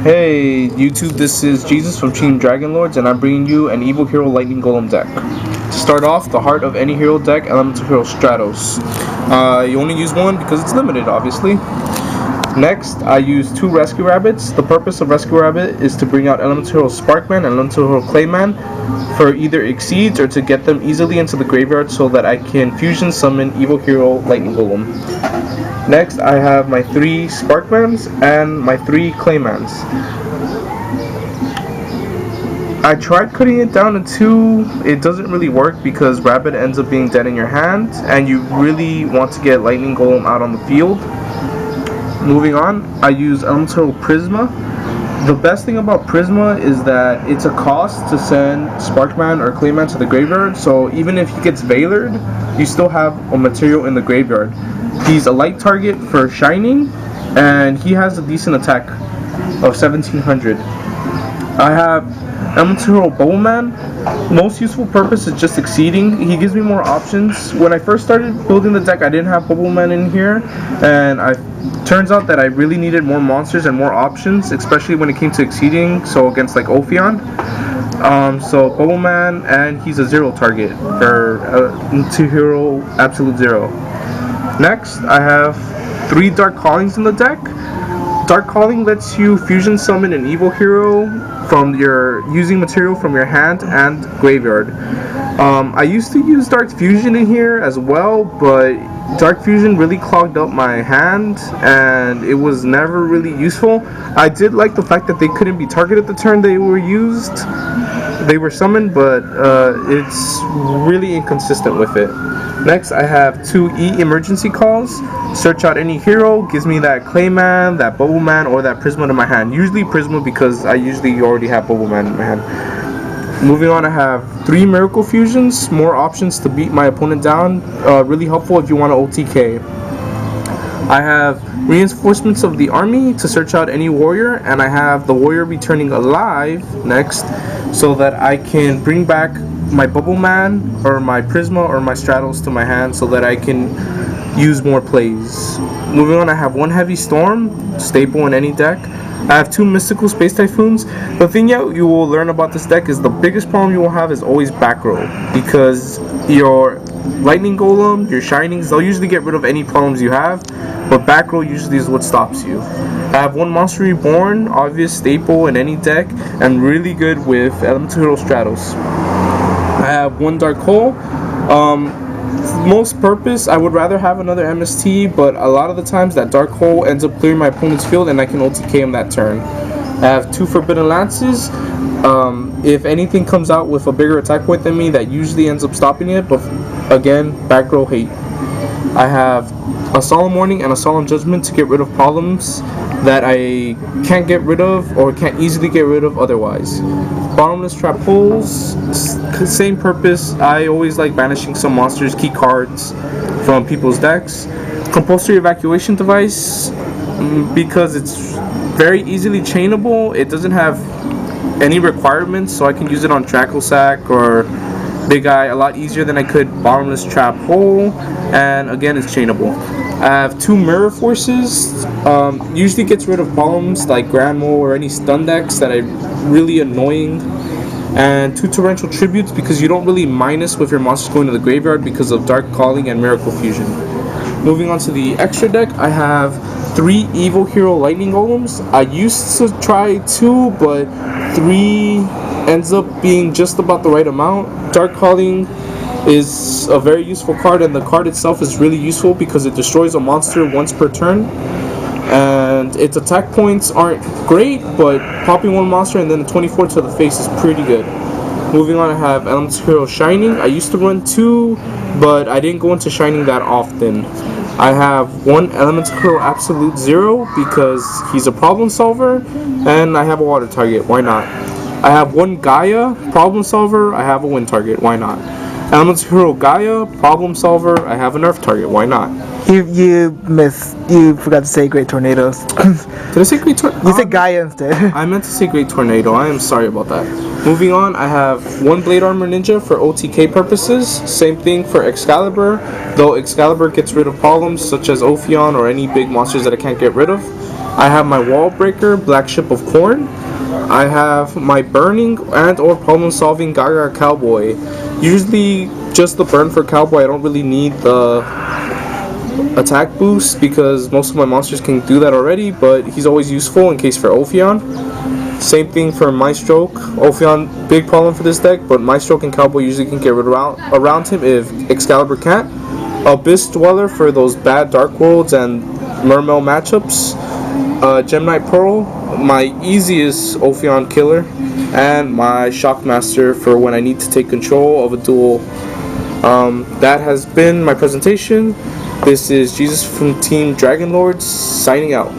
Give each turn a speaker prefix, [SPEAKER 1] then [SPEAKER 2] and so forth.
[SPEAKER 1] Hey YouTube, this is Jesus from Team Dragon Lords, and I'm bringing you an Evil Hero Lightning Golem deck. To start off, the heart of any hero deck, Elemental Hero Stratos. You only use one because it's limited, obviously. Next, I use two Rescue Rabbits. The purpose of Rescue Rabbit is to bring out Elemental Hero Sparkman and Elemental Hero Clayman for either Exceeds or to get them easily into the graveyard so that I can fusion summon Evil Hero Lightning Golem. Next, I have my three Sparkmans and my three Claymans. I tried cutting it down to two. It doesn't really work because Rabbit ends up being dead in your hand, and you really want to get Lightning Golem out on the field. Moving on, I use Elemental Prisma. The best thing about Prisma is that it's a cost to send Sparkman or Clayman to the graveyard, so even if he gets Veilered, you still have a material in the graveyard. He's a light target for Shining, and he has a decent attack of 1700. I have Elemental Hero Bubbleman. Most useful purpose is just Exceeding. He gives me more options. When I first started building the deck, I didn't have Bubbleman in here, and turns out that I really needed more monsters and more options, especially when it came to Exceeding, so against like Ophion. So Bubbleman, and he's a zero target for 2-hero Absolute Zero. Next, I have three Dark Callings in the deck. Dark Calling lets you fusion summon an evil hero from using material from your hand and graveyard. I used to use Dark Fusion in here as well, but Dark Fusion really clogged up my hand and it was never really useful. I did like the fact that they couldn't be targeted the turn they were summoned, but it's really inconsistent with it. Next, I have two Emergency Calls. Search out any hero, gives me that Clayman, that Bubbleman, or that Prisma to my hand. Usually Prisma because I usually already have Bubbleman in my hand. Moving on, I have three Miracle Fusions, more options to beat my opponent down. Really helpful if you want to OTK. I have Reinforcements of the Army to search out any warrior, and I have the warrior returning alive next so that I can bring back my Bubbleman or my Prisma or my Stratos to my hand so that I can use more plays. Moving on, I have one Heavy Storm, staple in any deck. I have two Mystical Space Typhoons. The thing you will learn about this deck is the biggest problem you will have is always back row, because your Lightning Golem, your Shinings, they'll usually get rid of any problems you have, but back row usually is what stops you. I have one Monster Reborn, obvious staple in any deck, and really good with Elemental Hero Stratos. I have one Dark Hole. Most purpose, I would rather have another MST, but a lot of the times that Dark Hole ends up clearing my opponent's field and I can OTK him that turn. I have two Forbidden Lances. If anything comes out with a bigger attack point than me, that usually ends up stopping it, but again, back row hate. I have a Solemn Warning and a Solemn Judgment to get rid of problems that I can't get rid of or can't easily get rid of otherwise. Bottomless Trap Holes, same purpose. I always like banishing some monsters, key cards from people's decks. Compulsory Evacuation Device, because it's very easily chainable. It doesn't have any requirements, so I can use it on Trackle Sack or Big Eye a lot easier than I could Bottomless Trap Hole, and again, it's chainable. I have two Mirror Forces. Usually gets rid of problems like Grand Mole or any stun decks that are really annoying. And two Torrential Tributes because you don't really minus with your monsters going to the graveyard because of Dark Calling and Miracle Fusion. Moving on to the extra deck, I have three Evil Hero Lightning Golems. I used to try two, but three ends up being just about the right amount. Dark Calling is a very useful card, and the card itself is really useful because it destroys a monster once per turn, and its attack points aren't great, but popping one monster and then a 24 to the face is pretty good. Moving on, I have Elemental Hero Shining. I used to run two, but I didn't go into Shining that often. I have one Elemental Hero Absolute Zero because he's a problem solver, and I have a water target, why not? I have one Gaia, problem solver, I have a wind target, why not? Elemental Hero Gaia, problem solver, I have a nerf target, why not?
[SPEAKER 2] You forgot to say Great Tornadoes.
[SPEAKER 1] Did I say Great Tornado?
[SPEAKER 2] You said Gaia instead.
[SPEAKER 1] I meant to say Great Tornado, I am sorry about that. Moving on, I have one Blade Armor Ninja for OTK purposes, same thing for Excalibur, though Excalibur gets rid of problems such as Ophion or any big monsters that I can't get rid of. I have my Wall Breaker, Blackship of Corn. I have my burning and or problem solving Gaga Cowboy. Usually just the burn for Cowboy. I don't really need the attack boost because most of my monsters can do that already, but he's always useful in case for Ophion. Same thing for Maestroke. Ophion, big problem for this deck, but Maestroke and Cowboy usually can get rid around him if Excalibur can't. Abyss Dweller for those bad Dark Worlds and Mermail matchups. Gemini Pearl, my easiest Ophion killer, and my Shockmaster for when I need to take control of a duel. That has been my presentation. This is Jesus from Team Dragon Lords signing out.